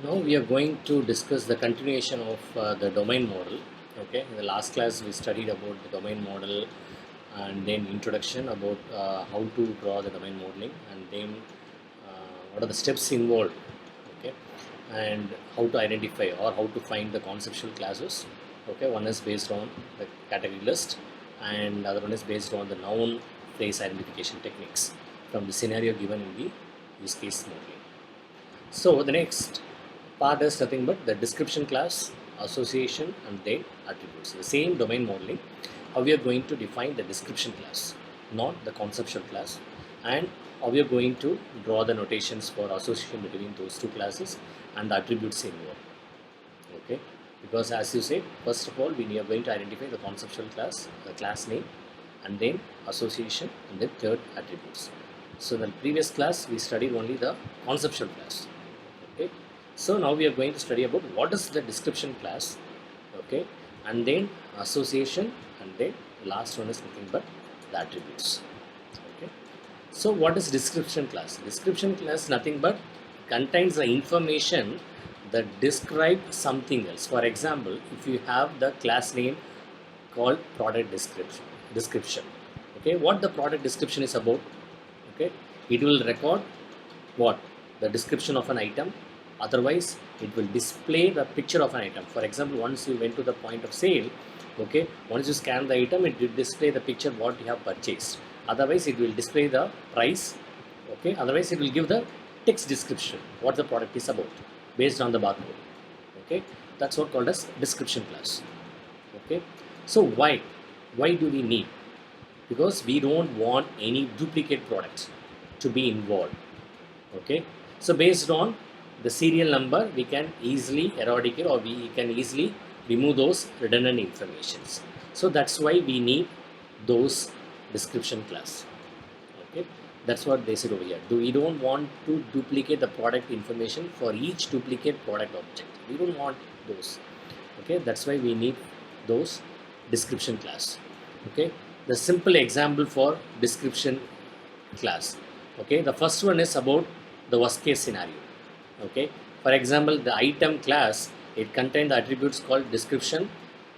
Now we are going to discuss the continuation of the domain model. Okay, in the last class we studied about the domain model and then introduction about how to draw the domain modeling and then what are the steps involved. Okay, and how to identify or how to find the conceptual classes. Okay, one is based on the category list and the other one is based on the noun phrase identification techniques from the scenario given in the use case modeling. So the next part is nothing but the description class, association and then attributes. The same domain modeling, how we are going to define the description class, not the conceptual class, and how we are going to draw the notations for association between those two classes and the attributes involved. Okay, because as you said, first of all we are going to identify the conceptual class, the class name, and then association, and then third attributes. So in the previous class we studied only the conceptual class. Okay, so now we are going to study about what is the description class. Okay, and then association, and then the last one is nothing but the attributes. Okay, so what is description class? Description class nothing but contains the information that describe something else. For example, if you have the class name called product description. Okay, what the product description is about? Okay, it will record what the description of an item. Otherwise it will display the picture of an item. For example, once you went to the point of sale, okay, once you scan the item, it will display the picture what you have purchased. Otherwise it will display the price. Okay, otherwise it will give the text description what the product is about based on the barcode. Okay, that's what called as description class. Okay, so why do we need? Because we don't want any duplicate products to be involved. Okay, so based on the serial number we can easily eradicate or we can easily remove those redundant informations. So that's why we need those description class. Okay, that's what they said over here. We don't want to duplicate the product information for each duplicate product object. We don't want those. Okay, that's why we need those description class. Okay, the simple example for description class. Okay, the first one is about the worst case scenario. Okay, for example, the item class, it contains the attributes called description,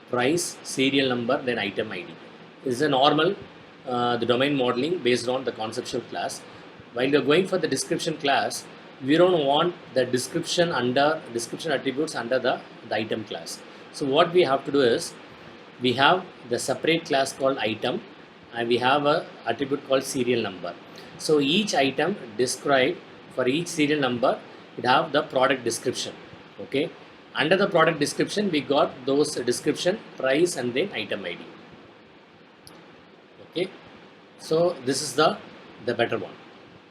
price, serial number, then item ID. This is a normal the domain modeling based on the conceptual class. While you're going for the description class, we don't want the description attributes under the item class. So what we have to do is we have the separate class called item and we have a attribute called serial number. So each item described for each serial number, it have the product description. Okay, under the product description we got those description, price and then item ID. Okay, so this is the better one.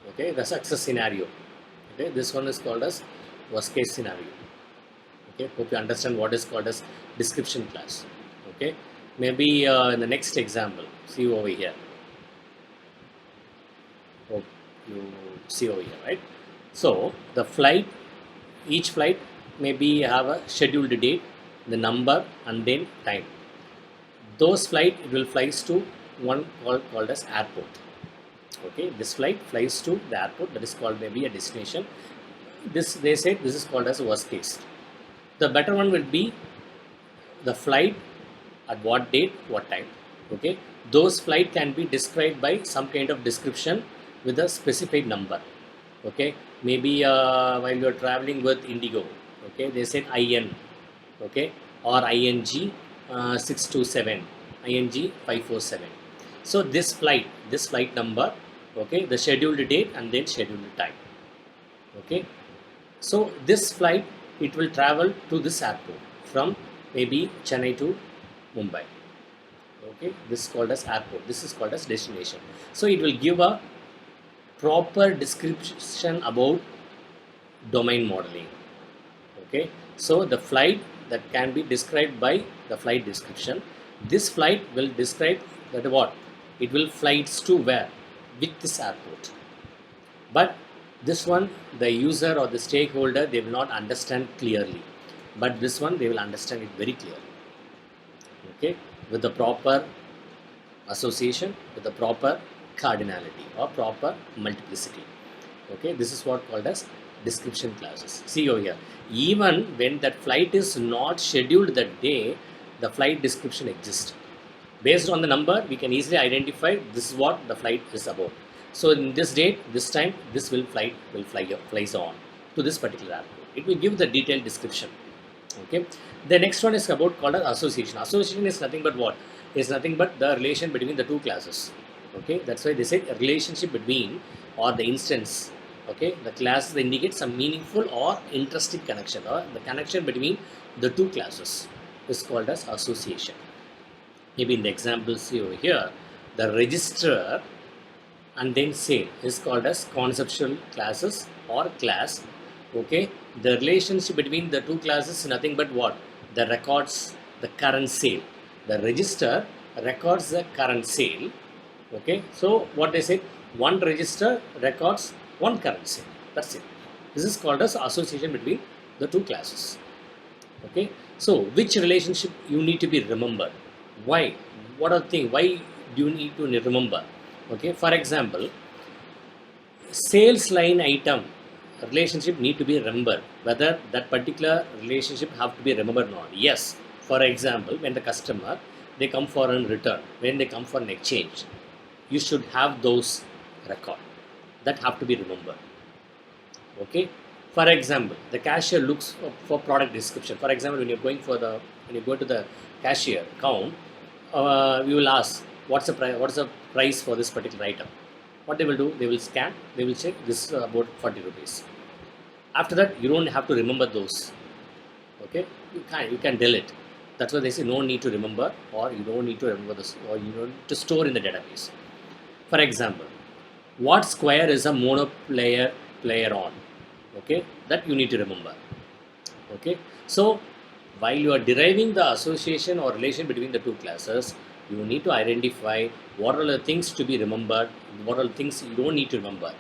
Okay, the success scenario. Okay, this one is called as worst case scenario. Okay, hope you understand what is called as description class. Okay, maybe in the next example, see over here. Hope you see over here, right? So the flight, each flight maybe have a scheduled date, the number and then time. Those flight it will flies to one called as airport. Okay, this flight flies to the airport, that is called maybe a destination. This they said this is called as worst case. The better one will be the flight at what date, what time. Okay, those flight can be described by some kind of description with a specific number. Okay, maybe while you are traveling with Indigo, okay, they said IN, okay, or ING 627, ING 547. So this flight number, okay, the scheduled date and then scheduled time. Okay, so this flight it will travel to this airport from maybe Chennai to Mumbai. Okay, this is called as airport, this is called as destination. So it will give a proper description about domain modeling. Okay, so the flight that can be described by the flight description. This flight will describe that what it will flights to where, with this airport. But this one the user or the stakeholder they will not understand clearly, but this one they will understand it very clearly. Okay, with the proper association, with the proper cardinality or proper multiplicity. Okay, this is what called as description classes. See over here, even when that flight is not scheduled that day, the flight description exists. Based on the number, we can easily identify this is what the flight is about. So in this date, this time, this flies on to this particular airport. It will give the detailed description. Okay. The next one is about called as association. Association is nothing but what? Is nothing but the relation between the two classes. Okay. That's why they say a relationship between or the instance. Okay. The classes indicate some meaningful or interesting connection, or the connection between the two classes is called as association. Maybe in the example see over here, the registrar and then sale is called as conceptual classes or class. Okay, the relationship between the two classes is nothing but what? The records the current sale. The register records the current sale. Okay, so what they say, one register records one current sale. That's it. This is called as association between the two classes. Okay, so which relationship you need to be remembered? Why? What are the things? Why do you need to remember? Okay, for example, sales line item relationship need to be remembered. Whether that particular relationship have to be remembered or not. Yes. For example, when the customer they come for a return, when they come for an exchange, you should have those record that have to be remembered. Okay. For example, the cashier looks for product description. For example, when you go to the cashier account, we will ask what's the price for this particular item. What they will do, they will scan, they will check this is about 40 rupees. After that, you don't have to remember those. Okay, you can delete. That's why they say no need to remember, or you don't need to remember this, or you don't need to store in the database. For example, what square is a mono player on? Okay, that you need to remember. Okay, so while you are deriving the association or relation between the two classes, you need to identify what are the things to be remembered, what are the things you don't need to remember.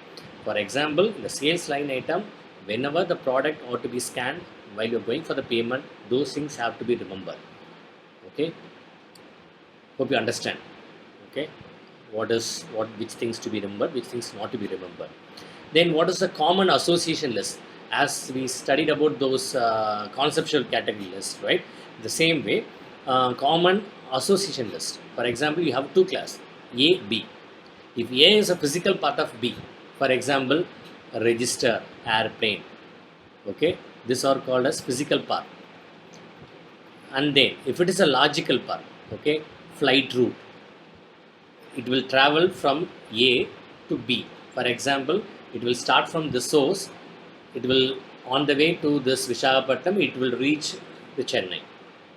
For example, in the sales line item, whenever the product ought to be scanned, while you're going for the payment, those things have to be remembered. Okay, hope you understand. Okay, which things to be remembered, which things not to be remembered. Then what is the common association list? As we studied about those conceptual category lists, right? The same way, common association list. For example, you have two classes, A, B. If A is a physical part of B, for example, a register, airplane, okay, these are called as physical part. And then, if it is a logical part, okay, flight route, it will travel from A to B. For example, it will start from the source, it will on the way to this Visakhapatnam, it will reach the Chennai.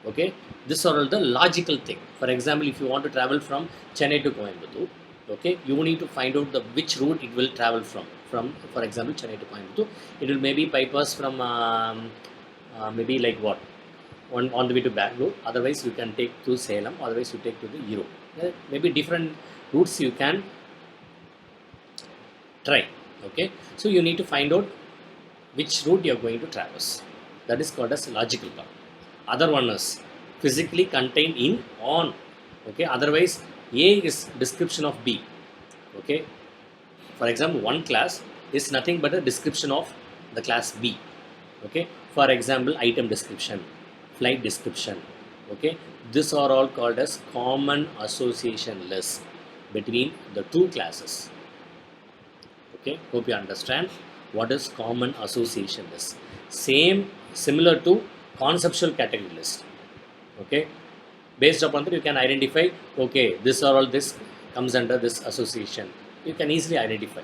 Okay, this are all the logical thing. For example, if you want to travel from Chennai to Coimbatore, okay, you need to find out the which route it will travel from for example Chennai to Coimbatore. It will maybe bypass from maybe like what on the way to Bangalore. Otherwise, you can take to Salem. Otherwise, you take to the Europe. Maybe different routes you can try. Okay, so you need to find out which route you are going to traverse. That is called as logical part. Other one is physically contained in on. Okay, otherwise A is description of B. Okay, for example, one class is nothing but a description of the class B. Okay, for example, item description, flight description. Okay, these are all called as common association list between the two classes. Okay, hope you understand what is common association list. Similar to conceptual category list. Okay, based upon that you can identify, okay, this or all this comes under this association. You can easily identify.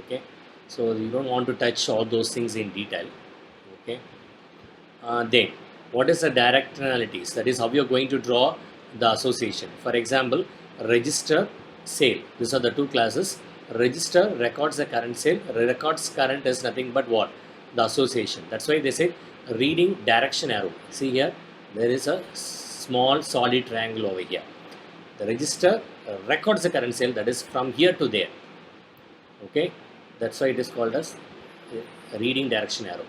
Okay, so you don't want to touch all those things in detail. Okay, then what is the directionalities? That is how you are going to draw the association. For example, register, sale. These are the two classes. Register records the current sale. Records current is nothing but what? The association. That's why they say reading direction arrow. See here, there is a small solid triangle over here. The register records the current sale, that is from here to there. Okay, that's why it is called as reading direction arrow.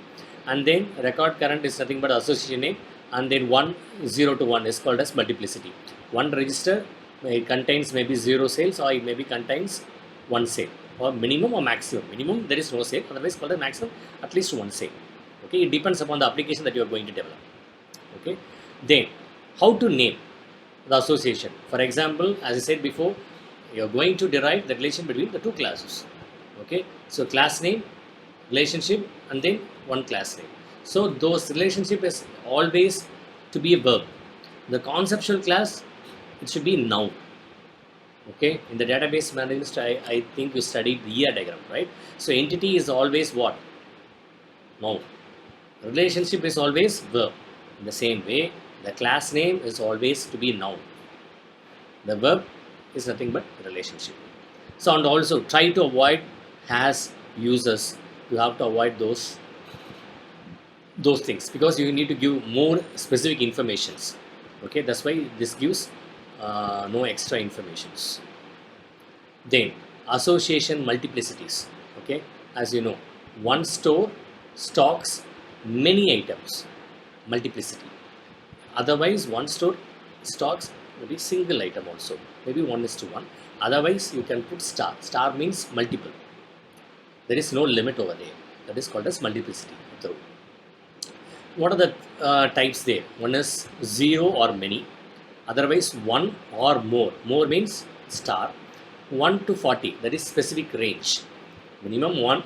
And then record current is nothing but association name, and then 1 0 to 1 is called as multiplicity. One register, it contains maybe 0 sales, or it maybe contains 1 sale. or minimum or maximum. Minimum there is no sale, otherwise called a maximum at least one sale. Okay, it depends upon the application that you are going to develop. Okay, then how to name the association. For example, as I said before, you are going to derive the relation between the two classes. Okay, so class name, relationship, and then one class name. So those relationship is always to be a verb. The conceptual class, it should be noun. Okay, in the database management, I think you studied the ER diagram, right? So entity is always what? Noun. Relationship is always verb. In the same way, the class name is always to be noun. The verb is nothing but relationship. So, and also try to avoid has, uses. You have to avoid those things, because you need to give more specific informations. Okay, that's why this gives no extra informations. Then association multiplicities. Okay, as you know, one store stocks many items. Multiplicity. Otherwise, one store stocks maybe single item also, maybe 1:1. Otherwise, you can put star. Star means multiple. There is no limit over there. That is called as multiplicity. What are the types there? One is 0 or many. Otherwise, 1 or more. More means star. 1 to 40, that is specific range. Minimum 1,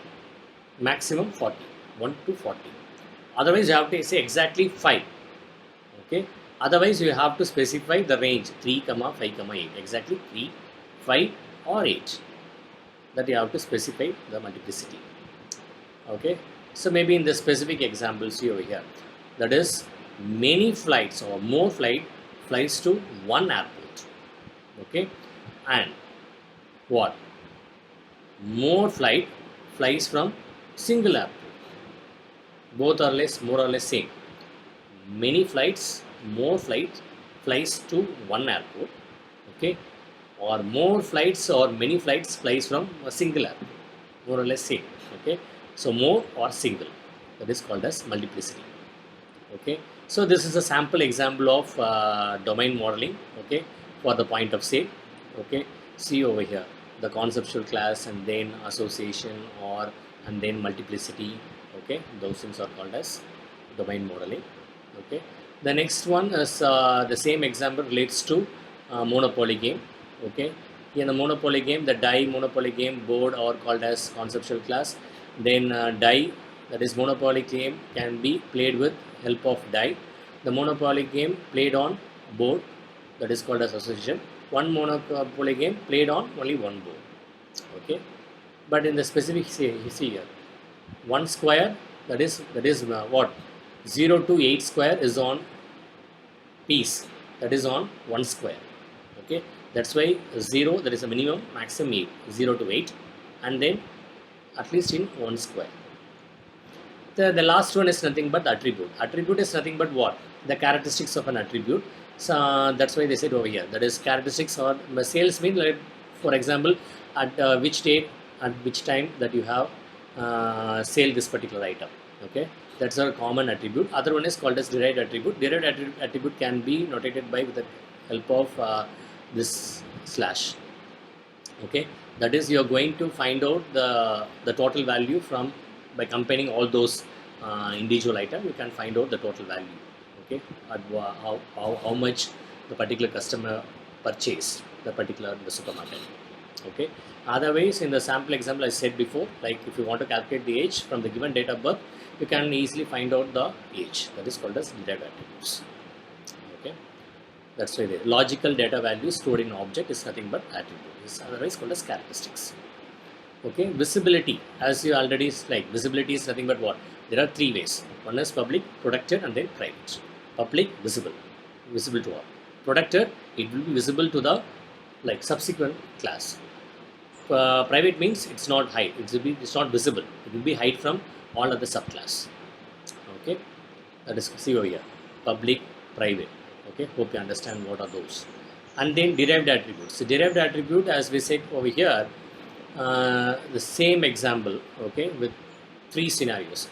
maximum 40. 1 to 40. Otherwise, you have to say exactly 5. Okay. Otherwise, you have to specify the range 3, 5, 8. Exactly 3, 5 or 8. That you have to specify the multiplicity. Okay. So maybe in the specific example, see over here, that is many flights or more flights to one airport. Okay, and what? More flies from single airport. Both are less, more or less same. Many flights, more flies to one airport. Okay, or more flights or many flights flies from a single airport. More or less same. Okay. So more or single, that is called as multiplicity. Okay, so this is a sample example of domain modeling. Okay, for the point of sale. Okay, see over here the conceptual class and then association and then multiplicity. Okay, those things are called as domain modeling. Okay, the next one is the same example relates to monopoly game. Okay, in the monopoly game, the die monopoly game board are called as conceptual class. Then die, that is monopoly game, can be played with help of die. The monopoly game played on board, that is called as association. One monopoly game played on only one board. Okay, but in the specific see here, one square, that is what, 0 to 8 square is on piece, that is on one square. Okay, that's why 0, that is a minimum, maximum 8, 0 to 8, and then at least in one square. The last one is nothing but attribute. Attribute is nothing but what? The characteristics of an attribute. So that's why they said over here, that is characteristics or sales mean, like, for example, at which date, at which time that you have sell this particular item. Okay, that's a common attribute. Other one is called as derived attribute. Derived attribute can be notated by with the help of this slash. Okay, that is, you are going to find out the total value from, by comparing all those individual items. You can find out the total value. Okay, at how much the particular customer purchased the particular the supermarket. Okay, otherwise in the sample example I said before, like if you want to calculate the age from the given date of birth, you can easily find out the age. That is called as derived attributes. Okay, that's why the logical data value stored in object is nothing but attribute. It's otherwise called as characteristics. Okay, visibility, as you already like, visibility is nothing but what? There are three ways. One is public, protected, and then private. Public, visible to all. Protected, it will be visible to the like subsequent class. Private means it's not hide. It's not visible. It will be hide from all other subclass. Okay, that is, see over here, public, private. Okay, hope you understand what are those. And then derived attributes. So derived attribute, as we said over here, the same example. Okay, with three scenarios.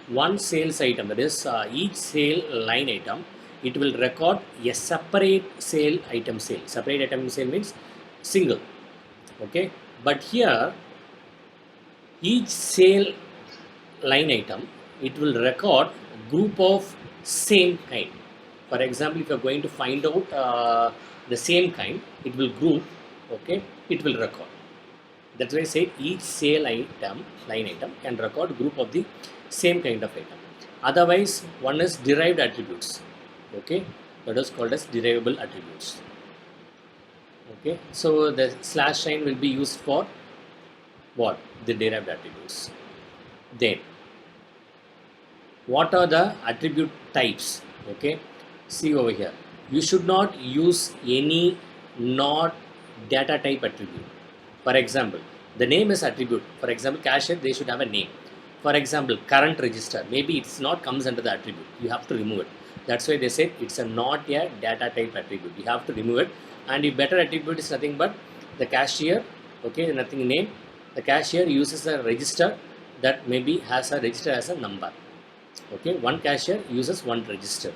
One sales item, that is each sale line item, it will record a separate sale item sale. Separate item sale means single. Okay, but here Each sale line item, it will record group of same kind. For example, if you are going to find out the same kind, it will group, okay, it will record. That's why I say each sale item, line item can record group of the same kind of item. Otherwise, one is derived attributes, okay, that is called as derivable attributes. Okay, so the slash sign will be used for what? The derived attributes. Then, what are the attribute types? Okay, see over here. You should not use any not data type attribute. For example, the name is attribute. For example, cashier, they should have a name. For example, current register, maybe it's not comes under the attribute. You have to remove it. That's why they say it's a not a data type attribute. You have to remove it. And the better attribute is nothing but the cashier, okay, nothing name. The cashier uses a register that maybe has a register as a number. Okay, one cashier uses one register.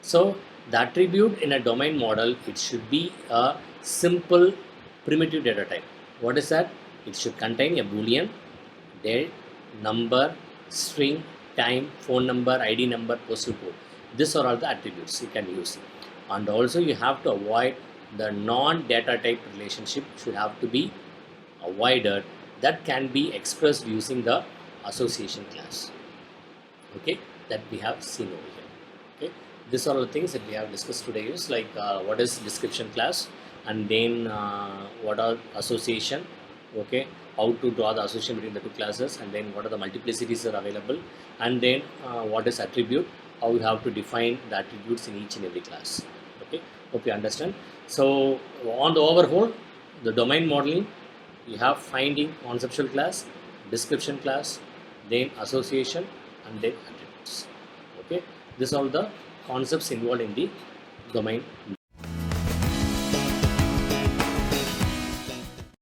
So the attribute in a domain model, it should be a simple primitive data type. What is that? It should contain a boolean, date, number, string, time, phone number, ID number, postal code. These are all the attributes you can use. And also you have to avoid the non-data type relationship should have to be avoided. That can be expressed using the association class. Okay, that we have seen over here. Okay, these are the things that we have discussed today is like what is description class, and then what are association, okay, how to draw the association between the two classes, and then what are the multiplicities that are available, and then what is attribute, how you have to define the attributes in each and every class. Okay, hope you understand. So on the overall, the domain modeling, you have finding conceptual class, description class, then association, and then attributes. Okay, these are the concepts involved in the domain